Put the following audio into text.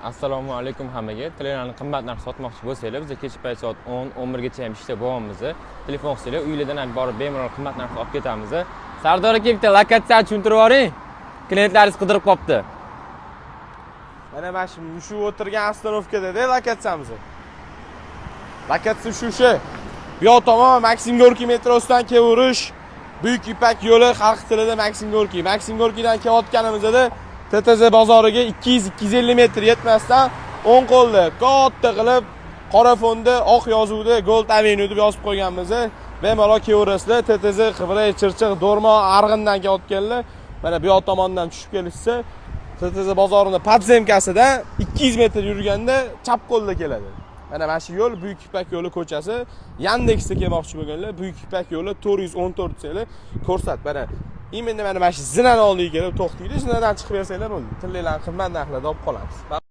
Assalomu alaykum hammaga. Telefonlarni qimmat narx sotmoqchi bo'lsanglar, biz kecha payt soat 10-11 gacha ham ishda bo'lamiz. Telefon qilsanglar, uylardan ham borib bemalol qimmat narx olib ketamiz. Sardor aka bitta lokatsiyani tushuntirib yuboring. Klientlaringiz qidirib qopti. Mana shu o'tirgan ostanovkada lokatsiyamiz. Lokatsiya shu. Bu yoq tomon Maksim Gorkiy metrosidan keverish, Buyuk Ipak yo'li xalq tilida Maksim Gorkiy. Maksim Gorkiydan kelayotganimizda TTZ bozoriga 200-250 metr yetmasdan o'ng qo'lda katta qilib qora fonda oq yozuvda Gold Avenue deb yozib qo'yganmiz. Bemalol keverasizlar. TTZ Qibrey, Chirchiq, Do'rmon, Arg'indan kelayotganlar mana bu yoq tomondan tushib kelishsa, TTZ bozorining podzemkasidan 200 metr yurganda chap qo'lda keladi. Mana shu yo'l Buyuk Ipak yo'li ko'chasi. Yandexda kelmoqchi bo'lganlar Buyuk Ipak yo'li 414 seli ko'rsat. Mana shu zinani oldiga kelib to'xtaydi. Zinadan chiqib bersanglar bo'ldi. Tillarni qimmat narxlarda olib qolamiz.